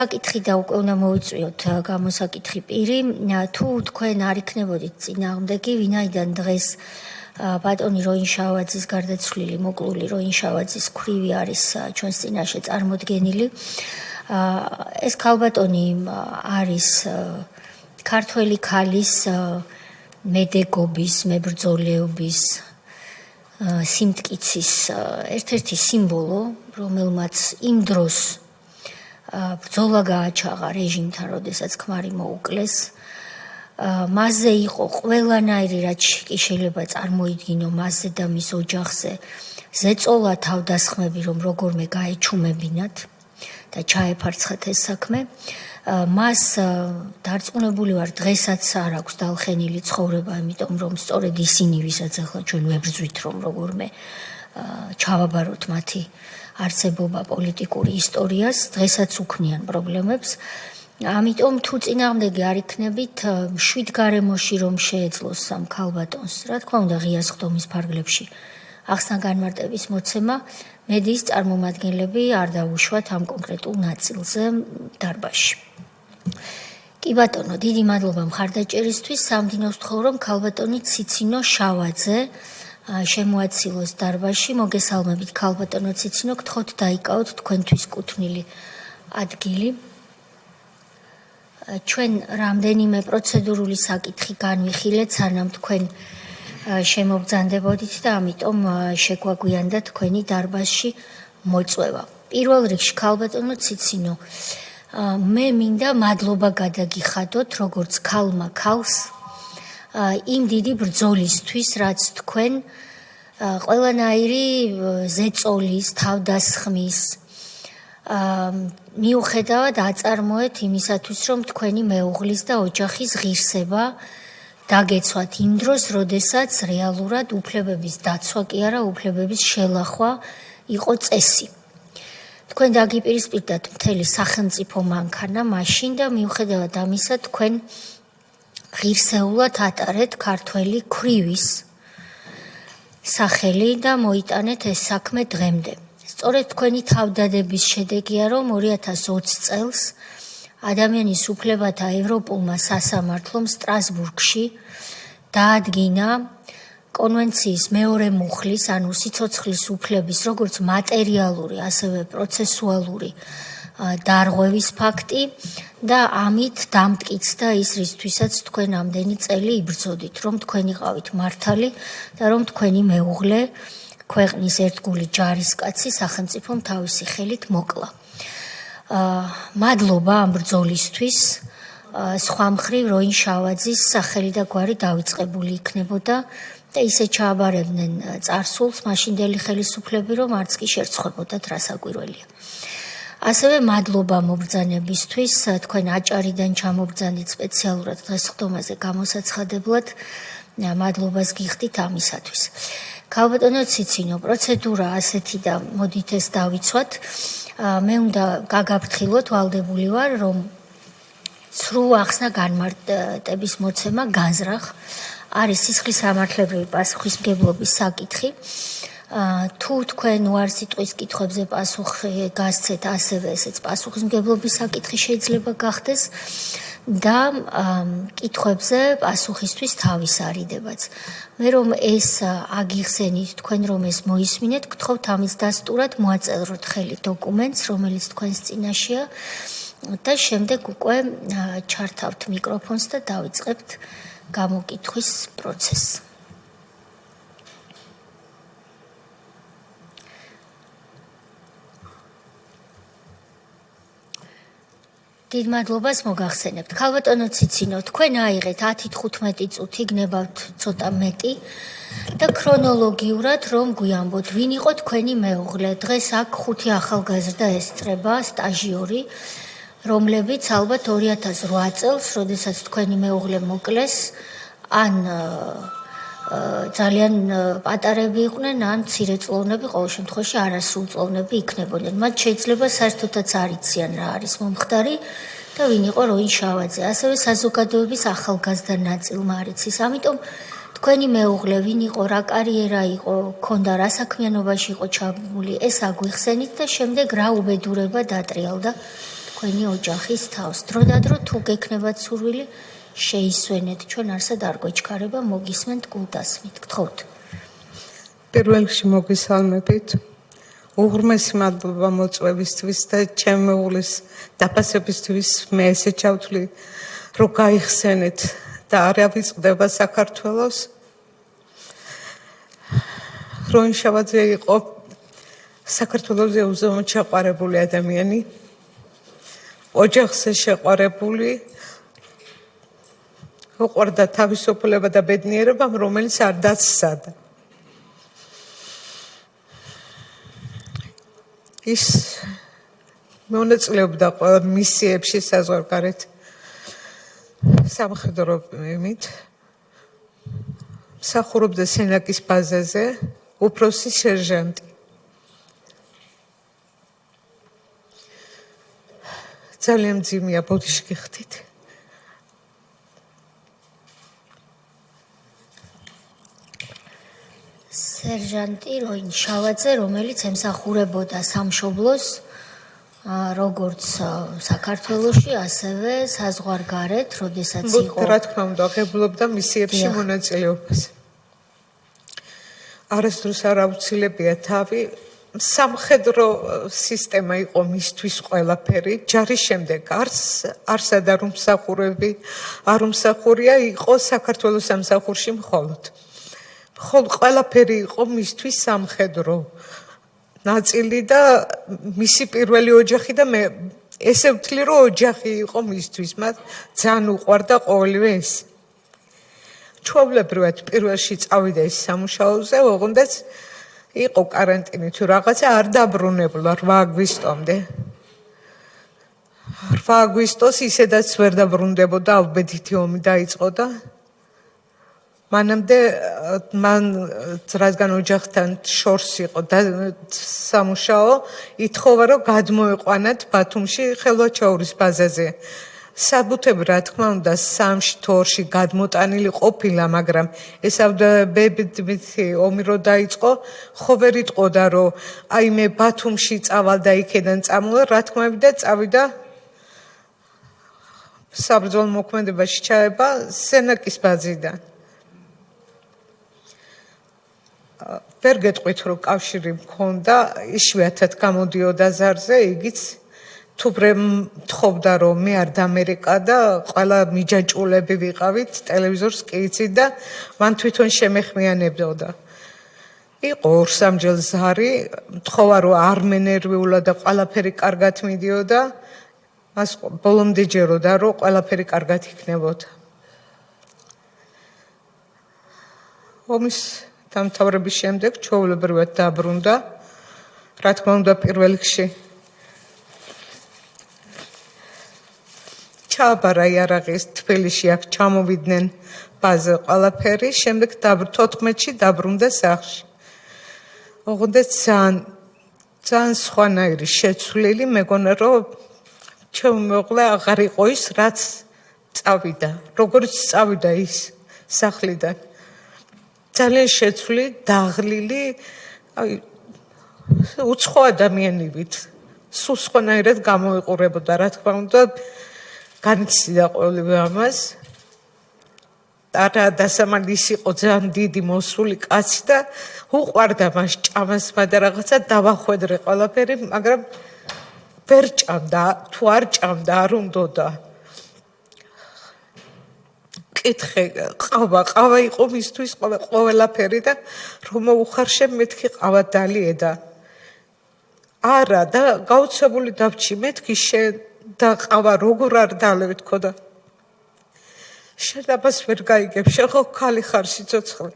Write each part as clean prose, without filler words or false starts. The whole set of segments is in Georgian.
საკითხი და უკვე უნდა მოვიწვიოთ გამოსაკითხი პირი, თუ თქვენ არ იქნებოდით წინააღმდეგი, ვინაიდან დღეს ბატონი როინშავაძის გარდაცვლილი მოკლული როინშავაძის ქვრივი არის ჩვენს წინაშე წარმოდგენილი. ეს ქალბატონი არის ქართველი ქალის მედეგობის, მებრძოლეობის, სიმტკიცის ერთ-ერთი სიმბოლო, რომელმაც იმ დროს ბრძოლა გააჩაღა რეჟიმთან, როდესაც ქმარი მოუკლეს. მასზე იყო ყველანაირი, რაც კი შეიძლება წარმოიდგინო მასზე და მის ოჯახზე, ზეწოლა თავდასხმები, რომ როგორმე გაეჩუმებინათ და ჩაეფარცხათ ეს საქმე. მას დარწმუნებული ვარ, დღესაც არ აქვს დალხენილი ცხოვრება, იმიტომ რომ სწორედ ისინი, ვისაც ახლა ჩვენ ვებრძვით, რომ როგორმე ჩავაბაროთ მათი არსებობა პოლიტიკური ისტორიას, დღესაც უქმნიან პრობლემებს. ამიტომ თუ წინააღმდეგი არ იქნებით, შვიდ გარემოში რომ შეეძლოს ამ ქალბატონს, რა თქმა უნდა, ღია სხდომის ფარგლებში ახსნა-განმარტების მოცემა, მედიის წარმომადგენლები არ დაუშვათ ამ კონკრეტულ ნაწილზე დარბაზში. კი ბატონო, დიდი მადლობა მხარდაჭერისთვის. სამდინოს ვთხოვ, რომ ქალბატონი ციცინო შავაძე შემოაცილოს დარბაზში. მოგესალმებით ქალბატონო ციცინო, გთხოვთ დაიკავოთ თქვენთვის კუთვნილი ადგილი. ჩვენ რამდენიმე პროცედურული საკითხი განვიხილეთ, სანამ თქვენ შემოგზანდებოდით და ამიტომ შეგვაგვიანდა თქვენი დარბაზში მოწვევა. პირველ რიგში ქალბატონო ციცინო, მე მინდა მადლობა გადაგიხადოთ როგორც ქალმა ქალს იმ დიდი ბრძოლისთვის, რაც თქვენ ყველანაირი ზეწოლის, თავდასხმის მიუხედავად აწარმოეთ იმისათვის, რომ თქვენი მეუღლის და ოჯახის ღირსება დაგეცვათ იმ დროს, როდესაც რეალურად უფლებების დაცვა კი არა, უფლებების შელახვა იყო წესი. თქვენ დაგიპირისპირდათ მთელი სახელმწიფო მანქანა მაშინ და მიუხედავად ამისა, თქვენ ღირსეულად ატარეთ ქართველი ქვრივის სახელი და მოიტანეთ ეს საქმე დღემდე. სწორედ თქვენი თავდადების შედეგია, რომ 2020 წელს ადამიანის უფლებათა ევროპულმა სასამართლომ სტრასბურგში დაადგინა კონვენციის მეორე მუხლის, ანუ სიცოცხლის უფლების, როგორც მატერიალური, ასევე პროცესუალური დარღვევის ფაქტი და ამით დამტკიცდა ის, რისთვისაც თქვენ ამდენი წელი იბრძოდით, რომ თქვენ იყავით მართალი და რომ თქვენი მეუღლე ქვეყნის ერთგული ჯარისკაცი სახელმწიფომ თავისი ხელით მოკლა. მადლობა ამ ბრძოლისთვის. სხვა მხრივ როინშავაძის სახელი და გვარი დავიწყებული იქნებოდა და ისე ჩააბარებდნენ წარსულს მაშინდელი ხელისუფლები, რომ არც კი შერცხვებოდათ რა საკვირველია. ასევე მადლობა მობრძანებისთვის, თქვენ აჭარიდან ჩამობრძანეთ სპეციალურად დღეს სხდომაზე გამოსაცხადებლად, მადლობას გიხდით ამისათვის. ქალბატონო ციცინო, პროცედურა ასეთი და მოდით ეს დავიცვათ. მე უნდა გაგაფრთხილოთ, ვალდებული ვარ, რომ ცრუ ახსნა-განმარტების მოცემა განზრახ არის სისხლის სამართლებრივი პასუხისმგებლობის საკითხი. თუ თქვენ უარსიტყვის კითხვებზე პასუხი გასცეთ, ასევე ესეც პასუხისმგებლობის საკითხი შეიძლება გახდეს და კითხვებზე პასუხისთვის თავის არიდებაც. მე რომ ეს აგიხსენით, თქვენ რომ ეს მოისმინეთ, გთხოვთ ამის დასტურად მოაწეროთ ხელი დოკუმენტს, რომელიც თქვენს წინაშეა და შემდეგ უკვე ჩართავთ მიკროფონს და დავიწყებთ გამოკითხვის პროცესს. დიდ მადლობას მოგახსენებთ. ქალბატონო ციცინო, თქვენ აიღეთ 10-15 წუთი, გნებავთ ცოტა მეტი და ქრონოლოგიურად რომ გვიამბოთ, ვინ იყო თქვენი მეუღლე. დღეს აქ 5 ახალგაზრდა ესწრება, სტაჟიორი, რომლებიც ალბათ 2008 წელს, როდესაც თქვენი მეუღლე მოკლეს, ან ძალიან პატარები იყვნენ, ან მცირეწლოვნები, ყოველ შემთხვევაში არასრულწლოვნები იქნებოდნენ. მათ შეიძლება საერთოდაც არ იციან რა არის მომხდარი და ვინ იყო როინშავაძე. ასევე საზოგადოების ახალგაზრდა ნაწილმა არ იცის. ამიტომ თქვენი მეუღლე ვინ იყო, რა კარიერა იყო, ქონდა რა საქმიანობაში იყო ჩაბმული, ეს აგვიხსენით და შემდეგ რა უბედურება დატრიალდა თქვენი ოჯახის თავს. დროდადრო თუ გექნებათ სურვილი, შეისვენეთ, ჩვენ არსად არ გვეჩქარება, მოგისმენთ გულდასმით. გთხოვთ. პირველ რიგში მოგესალმებით. უღრმესი მადლობა მოწვევისთვის და ჩემი მეუღლის დაფასებისთვის მე ესე ჩავთვლი, რომ გაიხსენეთ და არ ავიწყდება საქართველოს. როინშავაძე იყო საქართველოზე უზომოდ შეყვარებული ადამიანი, ოჯახზე შეყვარებული, უყვარდა თავისუფლება და ბედნიერება, რომელიც არ დაცსადა. ის მონაწილეობდა ყველა მისიებში საზღვარგარეთ სამხედროებით, მსახურობდა სენაკის ბაზაზე, უფროსი სერჟანტი. ძალიან მძიმეა ბოდიში ხდით. სერჟანტი როინშავაძე, რომელიც ემსახურებოდა სამშობლოს, როგორც საქართველოში, ასევე საზღვარგარეთ, როდესაც იყო. რა თქმა უნდა, აღებულობდა მისიებში მონაწილეობას. არასდროს არ აუცილებია თავი. სამხედრო სისტემა იყო მისთვის ყველაფერი. ჯარის შემდეგ არსად არ უმსახურები, არ უმსახურია, იყო საქართველოს სამსახურში მხოლოდ. ყველაფერი იყო მისთვის სამხედრო ნაწილი და მისი პირველი ოჯახი და მე ესე ვთვლი, რომ ოჯახი იყო მისთვის, მათ ძალიან უყვარდა ყოველივე ეს. ჩვეულებრივად პირველში წავიდა ის სამუშაოზე, ოღონდაც იყო каранტინი თუ რაღაცა არ დაბრუნებულა 8 აგვისტომდე. 8 აგვისტოს ისედაც ვერ დაბრუნდებოდა, ალბედითი ომი დაიწყო და მანამდე მან რადგან ოჯახთან შორს იყო და სამუშაო, ითხოვა რომ გადმოეყვანათ ბათუმში ხელვაჩაურის ბაზაზე. საბუთები რა თქმა უნდა 3-ში თუ 2-ში გადმოტანილი ყოფილა, მაგრამ ეს ავდაბებითი ომი რო დაიწყო, ხო ვერ იტყოდა რომ აი მე ბათუმში წავალ და იქედან წამოვალ, რა თქმა უნდა წავიდა საბრძოლო მოქმედებაში ჩაება სენაკის ბაზიდან. ვერ გეტყვით რომ კავშირი მქონდა, იშვიათად გამოდიოდა ზარზე, იგიც თუბრე თხოვდა რომ მე არ დამერეკა და ყველა მიჯაჭულები ვიყავით, ტელევიზორს კი იცით და მან თვითონ შემეხმიანებდა. იყო 2-3 ზარი, თხოვა რომ არ მენერვიულა და ყველაფერი კარგად მიდიოდა, მას ბოლომდე ჯეროდა რომ ყველაფერი კარგად იქნებოდა. ომის დამთავრების შემდეგ ჩვეულებრივად დაბრუნდა, რა თქმა უნდა პირველ რიგში ჩააბარა იარაღის თბილისში, აქ ჩამოვიდნენ ბაზე ყველაფერი, შემდეგ 14-ში დაბრუნდა სახლში. ოღონდ ძალიან სხვანაირი შეცვლილი, მეგონა რომ ჩემი მეუღლე აღარ იყო ის, რაც წავიდა, როგორც წავიდა ის სახლიდან. ძალიან შეცვლილი, დაღლილი, აი უცხო ადამიანივით, სულ სხვანაირად გამოიყურებოდა, რა თქმა უნდა, განიცდიდა ყოველივე ამას. არა დასამალი ის იყო ძალიან დიდი მოსული კაცი და უყვარდა მას ჭამას და რაღაცა დავახვედრე ყველაფერი, მაგრამ ვერ ჭამდა, თუ არ ჭამდა, არ უნდოდა. კითხე, ყავა იყო მისთვის ყველაფერი და რომ მოუხარშე მეთქი ყავა დალიედა. არა და გაუცებული დავჭი მეთქი შენ და ყავა როგორ არ დალევ თქო და შედაბას ვერ გაიგებ, შენ ხო ქალი ხარ სიცოცხლე.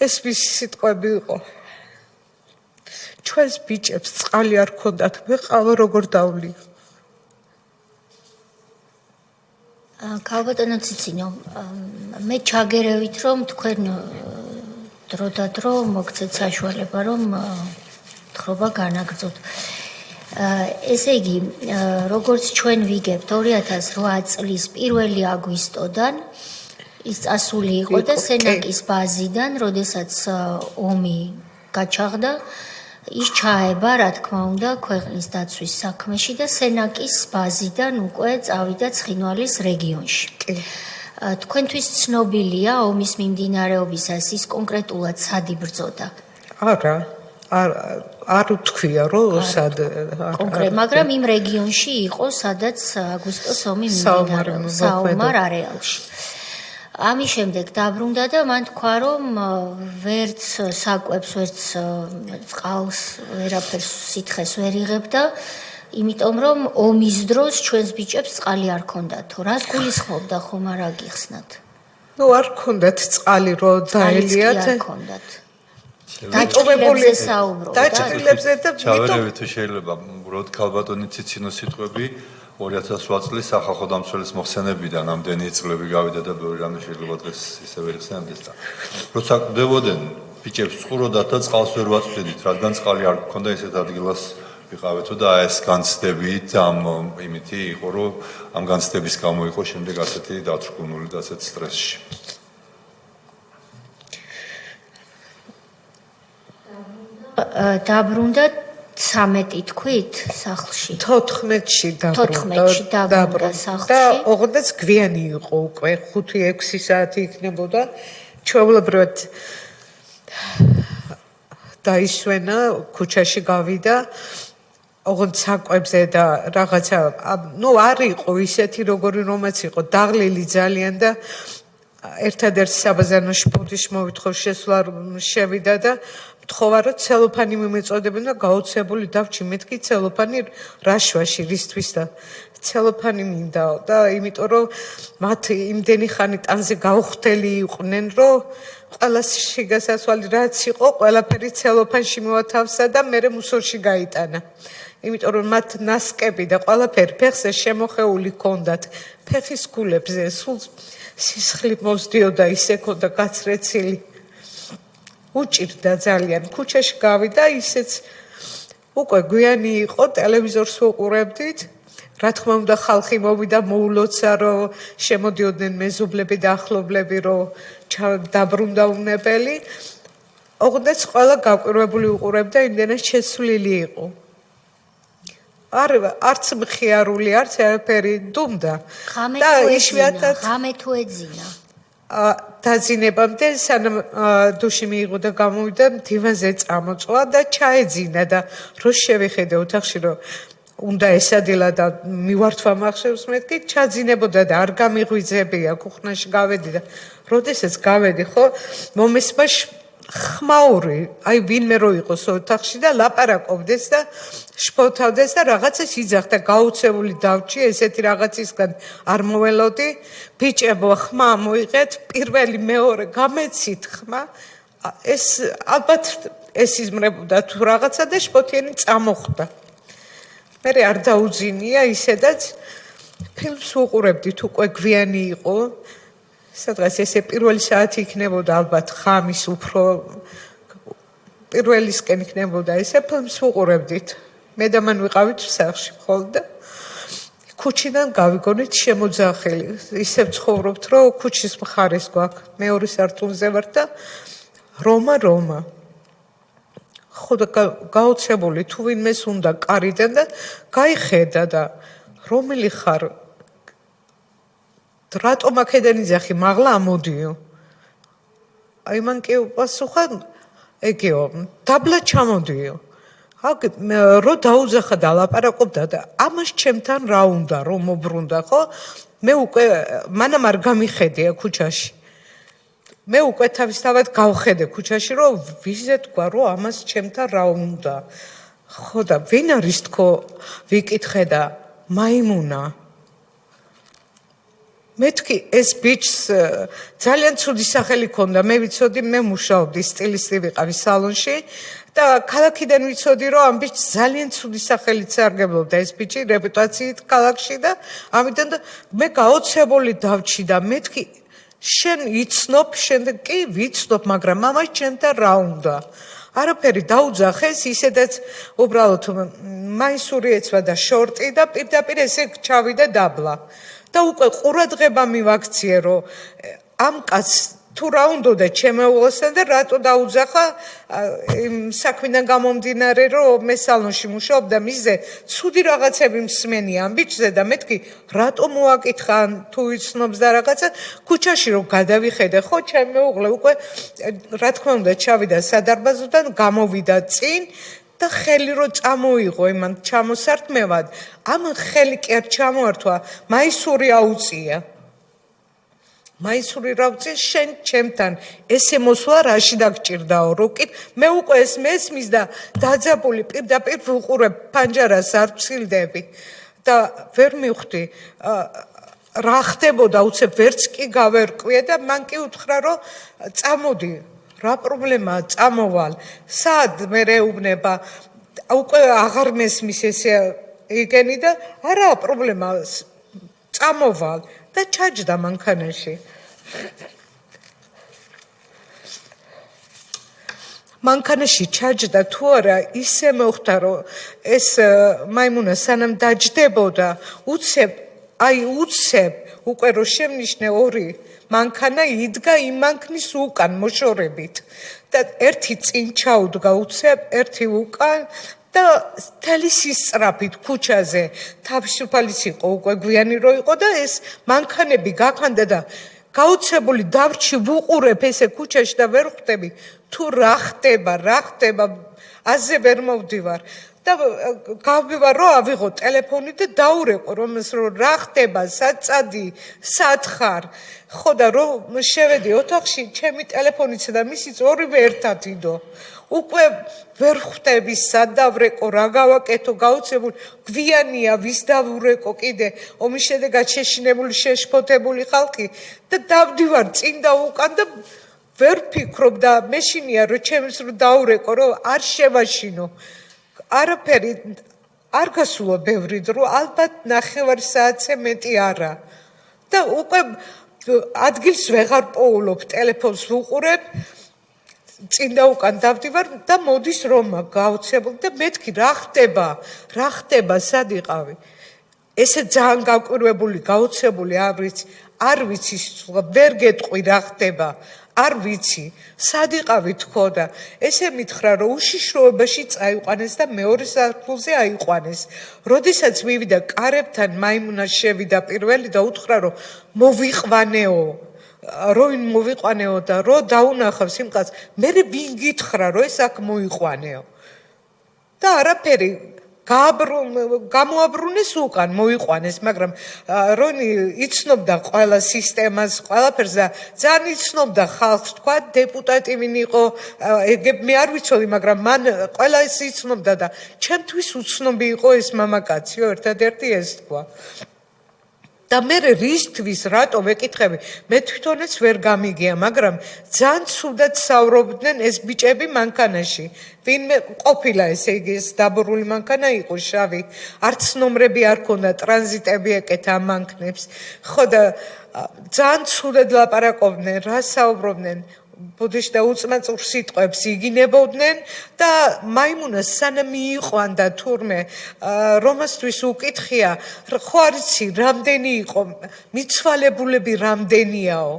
ეს მისი სიტყვები იყო. ჩვენს ბიჭებს წყალი არ ქონდათ, მე ყავა როგორ დავლი. ქალბატონო ციცინო, მე ჩაგერევით რომ თქვენ დროდადრო მოგცეთ საშუალება რომ თხრობა განაგრძოთ. ესე იგი, როგორც ჩვენ ვიგებთ 2008 წლის 1 აგვისტოდან ის წასული იყო და სენაკის ბაზიდან, როდესაც ომი გაჩაღდა, ის ჩაება, რა თქმა უნდა, ქვეყნის დაცვის საქმეში და სენაკის ბაზიდან უკვე წავიდა ცხინვალის რეგიონში. თქვენთვის ცნობილია ომის მიმდინარეობისას ის კონკრეტულად სად იბრძოდა? არა, არ ვთქვია, რომ სად კონკრეტ, მაგრამ იმ რეგიონში იყო, სადაც აგვისტოს ომი მიმდინარეობდა, საომარ არეალში. ამის შემდეგ დაბრუნდა და მან თქვა, რომ ვერც საკვებს, ვერც წყალს, ვერაფერს სითხეს ვერ იღებდა, იმიტომ რომ ომის დროს ჩვენს ბიჭებს წყალი არ ქონდათო. რას გულისხმობდა ხომ არ აგიხსნათ? ნუ არ ქონდათ წყალი, რომ დაელიათ. არ ქონდათ. დაჭრილებზე საუბრობდა. დაჭრილებზე და ჩავერევით თუ შეიძლება უბრალოდ ქალბატონი ციცინოს სიტყვები 2008 წლის სახალხო დამცველის მოხსენებიდან ამდენი წლები გავიდა და ბევრი რამე შეიძლება დღეს ისე ვერ იხსენებდეს და როცა კვდებოდნენ ბიჭებს წყუროდათ და წყალს ვერ ვაწვდით, რადგან წყალი არ გქონდა ისეთ ადგილას ვიყავეთო და ეს განცდებით ამ იმითი იყო, რომ ამ განცდების გამო იყო შემდეგ ასეთი დაწრგუნული და ასეთ სტრესში. დაბრუნდა 13 თქვით სახლში 14-ში დაბრუნდა სახლში და ოღონდაც გვიანი იყო უკვე 5-6 საათი იქნებოდა ჩვეულებრივად დაისვენა ქუჩაში გავიდა ოღონდ საკვებზე და რაღაცა ნუ არ იყო ისეთი როგორი რომაც იყო დაღლილი ძალიან და ერთადერთი საბაზაროში ბუდიშ მოვითხოვ შესვლა შევიდა და თხოვა რომ ცელოფანი მიმეწოდებენ და გაოცებული დავჭი მეთქი ცელოფანი რაშვაში რისთვის და ცელოფანი მინდაო და იმიტომ რომ მათ იმდენი ხანი ტანზე გაუხდელი იყვნენ რომ ყველა შიგასასვალი რაც იყო ყველაფერი ცელოფანში მოვათავსა და მე მუსორში გაიტანა იმიტომ რომ მათ ნასკები და ყველაფერი ფეხზე შემოხეული ჰქონდათ ფეხის გულებზე სულ სისხლი მოსდიოდა ისე ქონდა გაცრეცილი უჭირდა ძალიან ქუჩაში გავიდა ისეც უკვე გვიანი იყო ტელევიზორს ვუყურებდით რა თქმა უნდა ხალხი მოვიდა მოულოცა რომ შემოდიოდნენ მეზობლები და ახლობლები რომ დაბრუნდა უნებელი ოღონდაც ყველა გაკვირვებული უყურებდა იმდენად შეცვლილი იყო არც მხიარული არც არაფერი დუმდა და იშვიათად ღამე თუ ეძინა დაძინებამდე სანამ დუში მიიღო და გამოვიდა დივანზე წამოწვა და ჩაეძინა და რო შევიხედე ოთახში რომ უნდა ესადილა და მივართვა მახშევს მეთქი ჩაძინებოდა და არ გამიღვიძებია ქუხნაში გავედი და როდესაც გავედი ხო მომესმა ხმაური აი ვინმე რო იყოს ოთახში და ლაპარაკობდეს და შფოთავდეს და რაღაცას იძახდა გაუცებული დავჭი ესეთი რაღაცისგან არ მოველოდი ბიჭებო ხმა მოიღეთ პირველი მეორე გამეცით ხმა ეს ალბათ ეს იზმრებოდა თუ რაღაცა და შფოთიანი წამოხდა მე არ დაუძინია ისედაც ფილმს უყურებდით უკვე გვიანი იყო სადღაც ესე პირველი საათი იქნებოდა ალბათ ხამის უფრო პირველისკენ იქნებოდა ესე ფილმს უყურებდით მე და მან ვიყავით სახლში მხოლოდ და ქუჩიდან გავიგონით შემოძახილი ისევ ცხოვრობთ რომ ქუჩის მხარეს გვაქვს მეორე სართულზე ვარ და რომა ხო და გაოცებული თუ ვინმეს უნდა კარიდან და გაიხედა და რომელი ხარ რატომ აქედან იძახი მაღლა ამოდიო აი მან კი უპასუხა ეგეო დაბლა ჩამოდიო რო დაუძახა და ლაპარაკობდა და ამას ჩემთან რა უნდა რომ მობრუნდა ხო მე უკვე მანამ არ გამიხედია ქუჩაში მე უკვე თავისთავად გავხედე ქუჩაში რომ ვიზე თქვა რომ ამას ჩემთან რა უნდა ხო და ვინ არის თქო ვიკითხე და მაიმუნა მეთქი ეს ბიჭს ძალიან ცუდი სახელი ჰქონდა მე ვიცოდი მე მუშაობდი სტილისტი ვიყავი სალონში და ქალაქიდან ვიცოდი რომ ამ ბიჭს ძალიან ცუდი სახელით სარგებლობდა ეს ბიჭი რეპუტაციით ქალაქში და ამიტომ მე გაოცებული დავჭი და მეთქი შენ იცნობ შენ კი ვიცნობ მაგრამ მამას ჩემთან რა უნდა არაფერი დაუძახეს ისედაც უბრალოდ მაისური ეცვა და შორტი და პირდაპირ ესე ჩავიდა დაბლა და უკვე ყურადღება მივაქციე რომ ამ კაცს თუ რა უნდოდა ჩემეულოსთან და რატო დაუძახა იმ საქმიდან გამომდინარე რომ მე სალონში მუშაობ და მისზე ცუდი რაღაცები მსმენი ამ ბიჭზე და მეთქი რატო მოაკითხა თუ იცნობს და რაღაცა ქუჩაში რომ გადავიხედე ხო ჩემი მეუღლე უკვე რა თქმა უნდა ჩავიდა სადარბაზოდან გამოვიდა წინ და ხელი რო წამოიღო იმან ჩამოსართმევად ამ ხელი კი არ ჩამოართვა მაისური აუწია მაისური რავწე შენ ჩემთან ესე მოსვლა რაში დაგჭირდაო როკით მე უკვე ეს მესმის და დაძაბული პირდაპირ ვუყურებ ფანჯარას არ ვცილდები და ვერ მივხვდი რა ხდებოდა უცებ ვერც კი გავერკვია და მან კი უთხრა რომ წამოდი რა პრობლემაა წამოვალ სად მე რეუბნება უკვე აღარ მესმის ესე იგენი და არა პრობლემა წამოვალ და ჩაჯდა მანქანაში მანქანაში ჩაჯდა თუ არა ისე მოხდა რომ ეს მაიმუნა სანამ დაჯდებოდა უცებ უკვე რო შემნიშნე ორი მანქანა იდგა იმ მანქნის უკან მოშორებით და ერთი წინ ჩაუდგა უცებ ერთი უკან და თელი სისწრაფით ქუჩაზე თავისუფალიც იყო უკვე გვიანი რო იყო და ეს მანქანები გაქანდა და გაუცებული დავრჩი ვუყურებ ესე ქუჩაში და ვერ ხვდები თუ რა ხდება აზე ვერ მოვდივარ და გავბივარ რომ ავიღო ტელეფონი და დაურეკო რომ რა ხდება საწადი სათხარ ხო და რომ შევედი ოთახში ჩემი ტელეფონიცა და მისიც ორივე ერთად იდო უკვე ვერ ხვდები სად დავრეკო რა გავაკეთო გაუცებული გვიანია ვის დავურეკო კიდე ომის შედეგად შეშინებული შეშფოთებული ხალხი და დავდივარ წინ და უკან და ვერ ფიქრობ და მეშინია რომ ჩემს რო დაურეკო რომ არ შევაშინო არაფერი არ გასულა ბევრი დრო ალბათ 9 საათზე მეტი არა და უკვე ადგილს ვეღარ პოულობ ტელეფონს ვუყურებ წინ და უკან დავდივარ და მოდის რომ გავცემულ და მეთქი რა ხდება სად იყავი ესე ძალიან გაკვირვებული გაუცებული არ ვიცი ვერ გეტყვი რა ხდება არ ვიცი სად იყავი თქო და ესე მითხრა რომ უშიშროებაში წაიყვანეს და მეორე სართულზე აიყვანეს როდესაც მივიდა კარებთან მაიმუნა შევიდა პირველი და უთხრა რომ მოვიყვანეო როინ მოვიყვანეო და რო დაუნახავს იმ კაცს მე ვინ გითხრა რომ ეს აქ მოიყვანეო და არაფერი გამოაბრუნეს უკან მოიყვანეს მაგრამ რონი იცნობდა ყველა სისტემას ყველაფერს და ძალიან იცნობდა ხალხს თქვა დეპუტატი ვინ იყო მე არ ვიცოდი მაგრამ მან ყველა ეს იცნობდა და ჩემთვის უცნობი იყო ეს მამაკაციო ერთადერთი ეს თქვა და მე რისთვის რატო ვეკითხები მე თვითონაც ვერ გამიგია მაგრამ ძალიან ცუდად საუბრობდნენ ეს ბიჭები მანქანაში ვინმე ყოფილა ესე იგი ეს დაბურული მანქანა იყო შავი არც ნომრები არ ქონდა ტრანზიტები ეკეთა ამ მანქნებს ხო და ძალიან ცუდად ლაპარაკობდნენ რა საუბრობდნენ ბუდეში და უწმაწურ სიტყვებს იგინებოდნენ და მაიმუნას სანამ მიიყვანდა თურმე რომასთვის უკითხია ხო არიცი რამდენი იყო მიცვალებულები რამდენიაო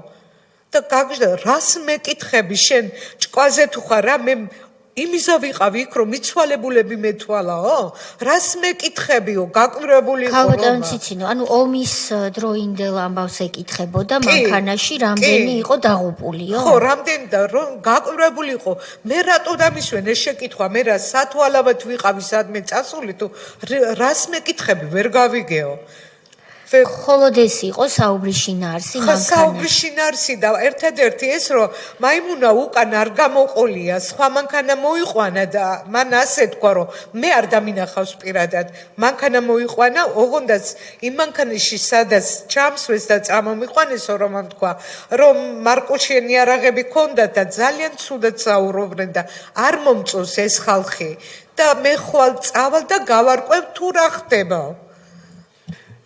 და გაგჟდა რას მეკითხები შენ ჭკვაზე თუ ხარ რა მე იმისა ვიყავი იქ რომ მიცვალებულები მეთვალაო რას მეკითხებიო გაკვირვებული იყო ქალბატონო ციცინო ანუ ომის დროინდელ ამბავს ეკითხებოდა მანქანაში რამდენი იყო დაღუპულიო ხო რამდენი და რომ გაკვირვებული იყო მე რატო დამისვენ ეს შეკითხვა მე რა სათვალავად ვიყავი სადმე წასული თუ რას მეკითხები ვერ გავიგეო ხოლოდ ეს იყო საუბრის შინაარსი მანქანაში. საუბრის შინაარსი და ერთადერთი ეს რომ მაიმუნა უკან არ გამოყოლია, სხვა მანქანა მოიყვანა და მან ასე თქვა რომ მე არ დამინახავს პირადად. მანქანა მოიყვანა, ოღონდაც იმ მანქანაში სადაც ჩამსვეს და წამომიყვანესო რომ ამ თქვა, რომ მარკოშენ იარაღები ქონდა და ძალიან ცუდად საუბრობდნენ და არ მომწონს ეს ხალხი და მე ხვალ წავალ და გავარკვევ თუ რა ხდება.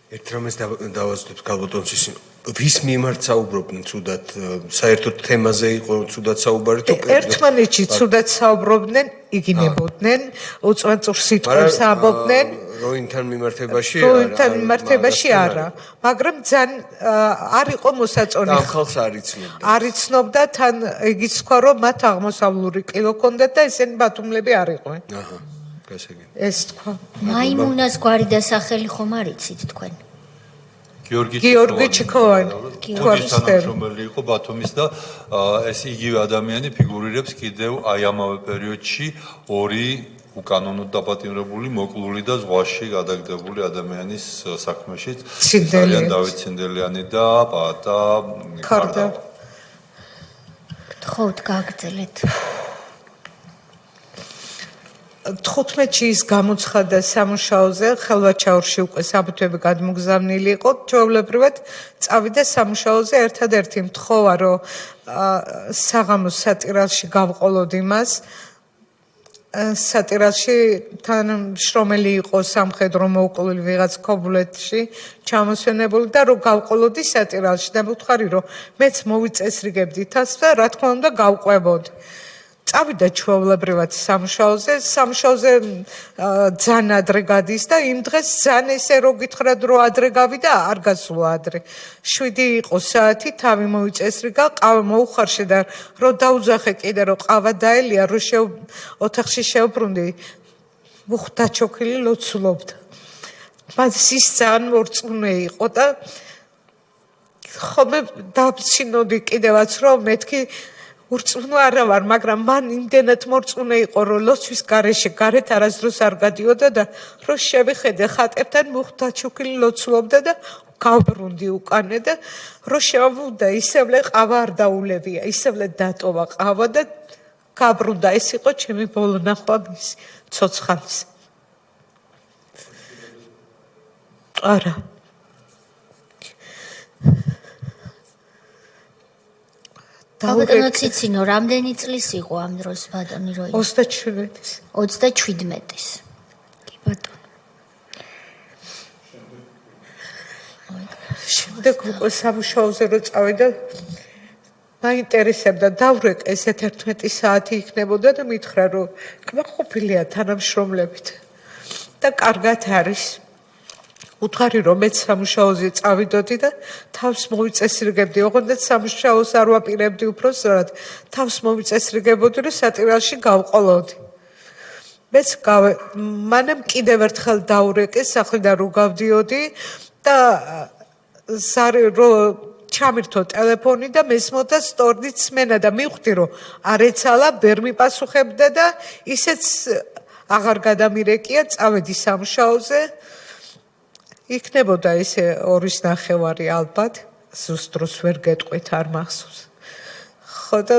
ერთ რამეს დავაზუსტებ ქალბატონს ვის მიმართ საუბრობდნენ ცუდად საერთოდ თემაზე იყო ცუდად საუბარი თუ ერთმანეთში ცუდად საუბრობდნენ იგინებოდნენ უწმაწურ სიტყვებს ამბობდნენ როინთან მიმართებაში როინთან მიმართებაში არა, მაგრამ ძალიან არ იყო მოსაწონი. ამ ხალხს არ იცნობდა. არ იცნობდა, თან იგიც თქვა, რომ მათ აღმოსავლური კილო ჰქონდათ და ესენი ბათუმლები არ იყვნენ. აჰა, გასაგები. ეს თქვა. მაიმუნას გვარი და სახელი ხომ არ იცით თქვენ? გიორგი ჩიქოვანი. გიორგი თანამშრომელი იყო ბათუმის და ეს იგივე ადამიანი ფიგურირებს კიდევ აი ამავე პერიოდში ორი უკანონოდ დაპატიმრებული, მოკლული და ზღვაში გადაგდებული ადამიანის საქმეშიც. ძალიან დავით ცინდელიანი და პატა ქარდა. გთხოვთ გაგრძელეთ. 15-ში ის გამოცხადა სამუშაოზე, ხელვაჩაურში უკვე საბუთები გადმოგზავნილი იყო, ჩვეულებრივად წავიდა სამუშაოზე, ერთადერთი მთხოვა, რომ საღამოს სატირალში გავყოლოდ იმას. სატირალში თანამშრომელი იყო სამხედრო მოუკლული ვიღაც ქობულეთში ჩამოსვენებული და რომ გავყოლოდი სატირალში და მოვთხარი, რომ მეც მოვიწესრიგებდი თავს და რა თქმა უნდა გავყვებოდი. წავიდა ჩვეულებრივად სამუშაოზე ძალიან ადრე გადის და იმ დღეს ძალიან ესე რო გითხრათ რომ ადრე გავიდა არ გასულა ადრე 7 იყო საათი თავი მოიწესრიგა ყავა მოუხარშე და რო დაუძახე კიდე რომ ყავა დაელია რო ოთახში შევბრუნდი მუხთა ჩოქილი ლოცულობდა მას ის ძალიან მორწმუნე იყო და ხომ დავცინოდი კიდევაც რომ მეთქი ურწმუნო არა ვარ, მაგრამ მან იმდენად მორწმუნე იყო, რომ ლოცვის გარეშე გარეთ არასდროს არ გადიოდა და რომ შევიხედე ხატებთან მუხთა ჩუქილი ლოცულობდა და გავბრუნდი უკანე და რომ შევავდა ისევლე ყავა არ დაულებია, ისევლე დატოვა ყავა და გაბრუნდა. ეს იყო ჩემი ბოლო ნახვა მის ცოცხალის. არა. ბატონო ციცინო, რამდენი წლის იყო ამ დროს ბატონი როი? 27-ის. 27-ის. კი ბატონო. შემდეგ უკვე სამუშაოზე რო წავიდა, მაინტერესებდა დავრეკ ესე 11 საათი იქნებოდა და მითხრა რომ კმაყოფილია თანამშრომლებით და კარგად არის. უთხარი რომ მეც სამუშაოზე წავიდოდი და თავს მოვიწესრიგებდი, ოღონდ სამუშაოს არ ვაპირებდი უბრალოდ თავს მოვიწესრიგებოდი რომ სატირალში გავყოლოდი. მეც მანამ კიდევ ერთხელ დაურეკე სახლიდან რო გავდიოდი და რო ჩამირთო ტელეფონი და მესმოდა სტორდით სმენა და მივხვდი რომ არ ეცალა, ვერ მიპასუხებდა და ისეც აღარ გადამირეკია, წავედი სამუშაოზე. იქნებოდა ესე 2:30 ალბათ, ზუსტ დროს ვერ გეტყვით არ მახსოვს. ხო და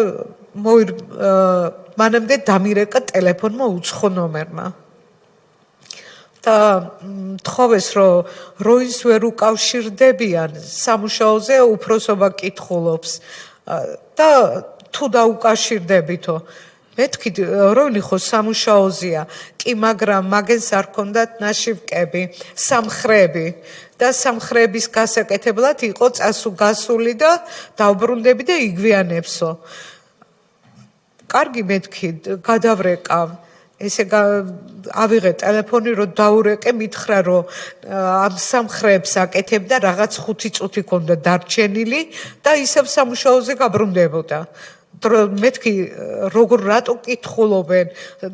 მანამდე დამირეკა ტელეფონმა უცხო ნომერმა. და თხოვეს რომ როინს ვერ უკავშირდებიან სამუშაოზე უფროსობა კითხულობს და თუ დაუკავშირდებითო მეთქი როინი ხო სამუშაოზეა კი მაგრამ მაგენს არ ქონდათ ნაშივკები სამხრები და სამხრების გასაკეთებლად იყო წასული და დავბრუნდები და იგვიანებსო კარგი მეთქი გადავრეკავ ესე ავიღე ტელეფონი რომ დაურეკე მითხრა რომ ამ სამხრებს აკეთებდა რაღაც 5 წუთი ქონდა დარჩენილი და ისევ სამუშაოზე გაბრუნდებოდა მეთქი როგორ რატო კითხულობენ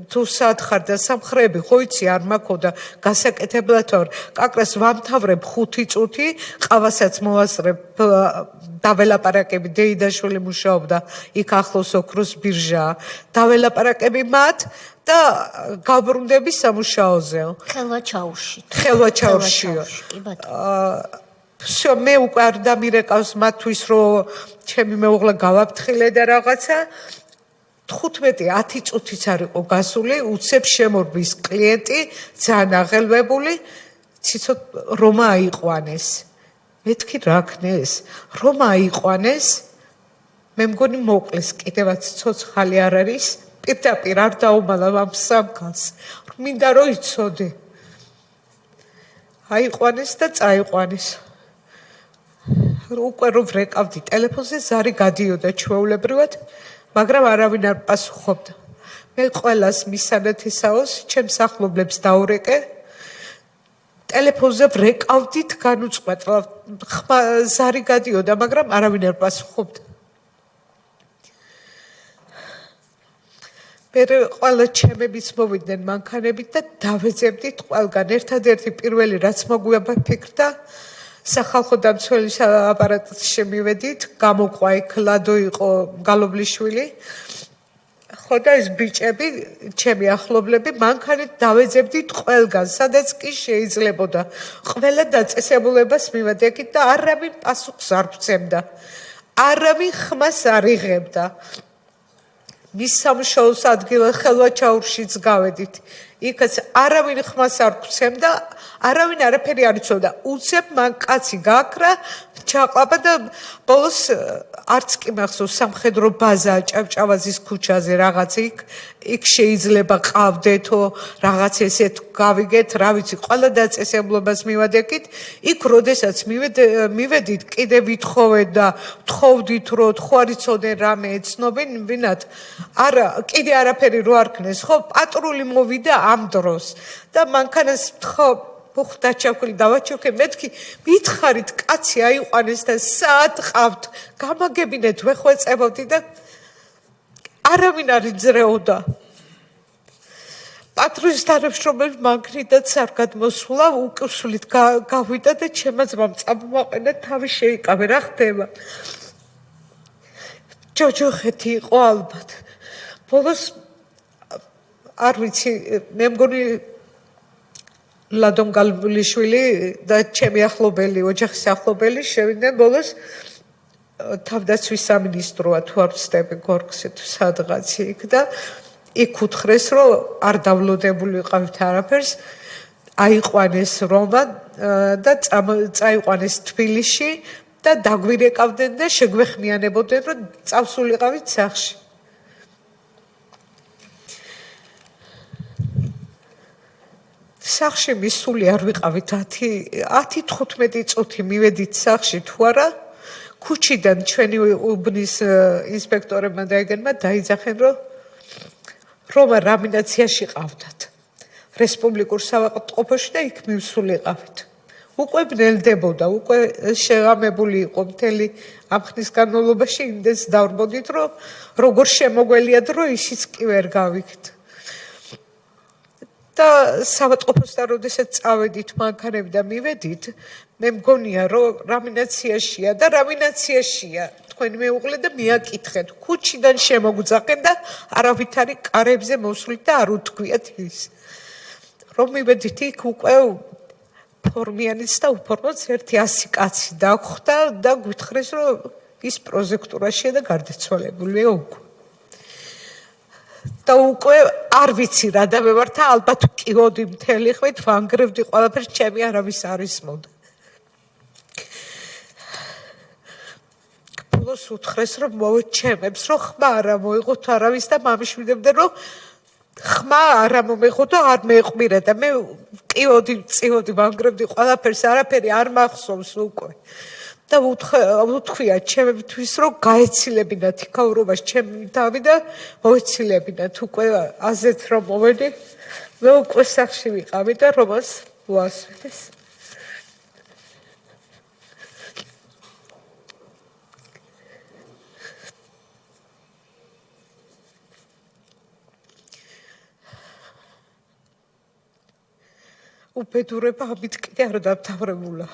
თუ სათხარ და სამხრები ხო იცი არ მაქვს და გასაკეთებლად ვარ კაკრას ვამთავრებ 5 წუთი ყავასაც მოვასწრებ დაველაპარაკები დეიდაშვილი მუშაობდა იქ ახლოს ოქროს ბირჟა დაველაპარაკები მათ და გაბრუნდები სამუშაოზე ხელვაჩაურშიო კი ბატონო მე უკვე არ დამირეკავს მათთვის რომ ჩემი მეუღლე გავაფრთხილე და რაღაცა 15-10 წუთიც არ იყო გასული უცებ შემორბის კლიენტი ძალიან აღელვებული ციცოთ რომ აიყვანეს მეთქი რა ქნეს რომ აიყვანეს მე მგონი მოკლეს კიდევაც ცოცხალი არ არის პირდაპირ არ დაუმალა ამ სამკას მინდა რომ იცოდე აიყვანეს და წაიყვანეს უკვე რომ ვრეკავდი ტელეფონზე ზარი გადიოდა ჩვეულებრივად მაგრამ არავინ არ პასუხობდა მე ყველას მისანათისაოს ჩემს ახლობლებს დაურეკე ტელეფონზე ვრეკავდით განუწყვეტლად. ზარი გადიოდა, მაგრამ არავინ არ პასუხობდა. მე ყველა ჩემებიც მოვიდნენ მანქანებით და დავეძებდით ყველგან. ერთადერთი პირველი რაც მოგვაფიქრდა, სახალხო დამცველის აპარატში მივედით, გამოყვა იქ ლადო იყო გალობლიშვილი. ხო და ეს ბიჭები, ჩემი ახლობლები, მანქანით დავეძებდით ყველგან, სადაც კი შეიძლებოდა. ყველა დაწესებულებას მივედექით და არავინ პასუხს არ გვცემდა. არავინ ხმას არ იღებდა. მის სამშოუს ადგილ ხელვაჩაურშიც გავედით. იქაც არავინ ხმას არ გვცემდა, არავინ არაფერი არ იცოდა. უცებ მან კაცი გაქრა, ჩაყლაპა და ბოლოს არც კი მახსოვს სამხედრო ბაზა ჭავჭავაზის ქუჩაზე რაღაც იქ შეიძლება ყავდეთო რაღაც ესეთ გავიგეთ, რა ვიცი, ყველა დაწესებულებას მივადექით. იქ როდესაც მივედით, კიდე ვითხოვეთ და თხოვდით, რომ ხო არ იცოდნენ რამე ეცნობენ, ვინათ არა, კიდე არაფერი რო არ ქნეს, ხო, პატრული მოვიდა ამ დროს და მანქანას ბუხდა ჩაქვილი დავაჩოქე, მეთქი მითხარით კაცი აიყვანეს და საათ ყავთ, გამაგებინეთ, ვეხვეწებოდი და არავინ არ იძრეოდა. პატრულის თანამშრომელი მანგრიდაც არ გადმოსულა, უკუსვლით გავიდა და ჩემმა ძმამ წამოაყენა, თავი შეიკავე, რა ხდება? ჯოჯოხეთი იყო ალბათ. ბოლოს არ ვიცი, მე მგონი ლადომ გალბლიშვილი და ჩემი ახლობელი, ოჯახის ახლობელი შევიდნენ ბოლოს თავდაცვის სამინისტროა თუ არ ვცდები გორგზე თუ სადღაც იქ და იქ უთხრეს, რომ არ დავლოდებული ვიყავით არაფერს, აიყვანეს რომა და წაიყვანეს თბილისში და დაგვირეკავდნენ და შეგვეხმიანებოდნენ, რომ წავსულიყავით სახლში. სახში მისული არ ვიყავით 10-15 წუთი მივედით სახში თუ არა ქუჩიდან ჩვენი უბნის ინსპექტორებმა დაიგენმა დაიძახენ რომ რამინაციაში ყავდათ რესპუბლიკურ სავაყყოფოში და იქ მივსულიყავით უკვე ბნელდებოდა უკვე შეღამებული იყო მთელი ამ ხნის განმავლობაში იმდენს დავრბოდით რომ როგორ შემოგველიათ რომ ისიც კი ვერ გავიქით და სავაწყობოსთან როდესაც წავედით მანქანები და მივედით მე მგონია რომ რამინაციაშია და რამინაციაშია თქვენი მეუღლე და მიაკითხეთ ქუჩიდან შემოგძახენ და არავითარი კარებზე მოსვლით და არ უთქვიათ ის რომ მივედით იქ უკვე ფორმიანიც და უფორმოც 100 კაცი დაგხვდა და გვითხრეს რომ ის პროზექტურაშია და გარდაცვალებულია უკვე და უკვე არ ვიცი რა და მე ვართა ალბათ ვკივოდი მთელი ხვით ვანგრევდი ყველაფერს ჩემი არავის არის მოდა ბოლოს უთხრეს რომ მოვეჩემებს რომ ხმა არა მოიღოთ არავის და მამიშვიდებდნენ რომ ხმა არა მომეღო და არ მეეყვირა და მე წივოდი ვანგრევდი ყველაფერს არაფერი არ მახსოვს უკვე და უთქვია ჩემთვის რომ გაეცილებინათ იქაურობას ჩემი თავი და მოეცილებინათ უკვე აზეთ რომ მოვედი მე უკვე სახში ვიყავი და რომას უასვენეს უბედურება ამით კიდე არ დამთავრებულა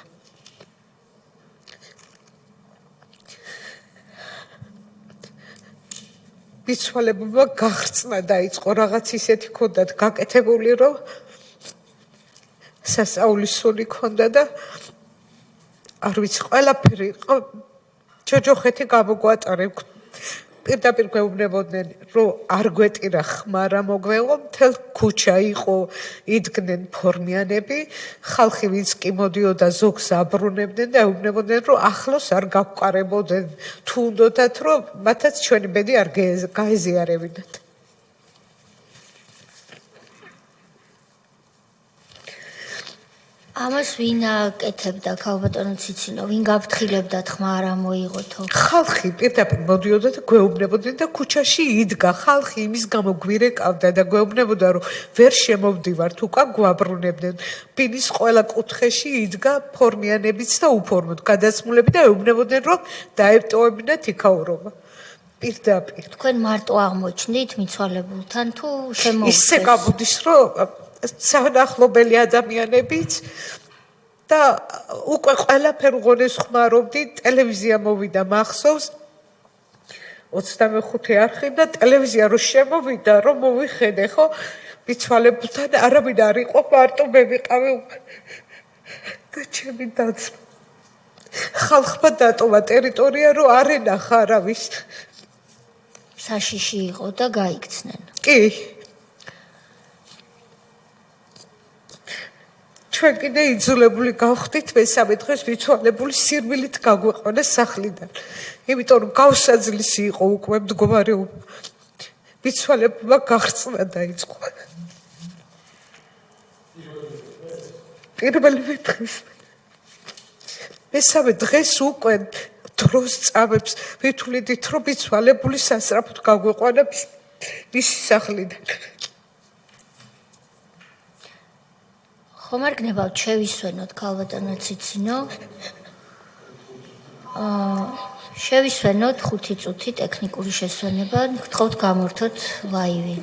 მიცვალებობა გახრწნა დაიწყო რაღაც ისეთი ქონდათ გაკეთებული რომ სასწაულის სული ქონდა და არ ვიცი ყველაფერი იყო ჯოჯოხეთი გამოგვატარე პირდაპირ გვეუბნებოდნენ რომ არ გვეტირა ხმა რა მოგვეღო მთელ ქუჩა იყო იდგნენ ფორმიანები ხალხი ვინც კი მოდიოდა ზოგს აბრუნებდნენ და ეუბნებოდნენ რომ ახლოს არ გავყარებოდნენ თუ უნდათ რომ მათაც ჩვენი ბედი არ გაეზიარებინათ ამას ვინ აკეთებდა ქალბატონო ციცინო? ვინ გაფრთხილებდა ხმა არ ამოიღოთო? ხალხი პირდაპირ მოდიოდა და გვეუბნებოდნენ და ქუჩაში იდგა. ხალხი იმის გამო გვირეკავდა და გვეუბნებოდა, რომ ვერ შემოვდივართ, უკან გვაბრუნებდნენ. ბინის ყველა კუთხეში იდგა ფორმიანებიც და უფორმოდ გადასმულები და ეუბნებოდნენ, რომ დაეტოვებინათ იქაურობა. პირდაპირ. თქვენ მარტო აღმოჩნდით მიცვალებულთან თუ შემოუშვეს? ისე გამოდის, რომ სანახლობელი ადამიანებიც და უკვე ყველაფერ უღონეს ხმარობდი, ტელევიზია მოვიდა მახსოვს 25 არხი და ტელევიზია რო შემოვიდა, რომ მოვიხედე, ხო, მიცვალებულთან არავინ არ იყო, მარტო მე ვიყავი და ჩემი დაცვა. ხალხმა დატოვა ტერიტორია, რომ არ ენახა არავის. საშიში იყო და გაიქცნენ. კი. ჩვენ კიდე იძულებული გავხდით მესამე დღეს მიცვალებული სირბილით გაგვეყვანა სახლიდან. იმიტომ რომ გავსაძლისი იყო უკვე მდგომარეობა. მიცვალებულმა გაღწვა დაიწყო. პირველი დღეს. მესამე დღეს უკვე დროს წამებს ვითვლიდით რომ მიცვალებული სასწრაფოდ გაგვეყვანა მისი სახლიდან. ხომ არ გნებავთ შევისვენოთ ქალბატონო ციცინო? შევისვენოთ 5 წუთი ტექნიკური შესვენება, გთხოვთ გამორთოთ ლაივი.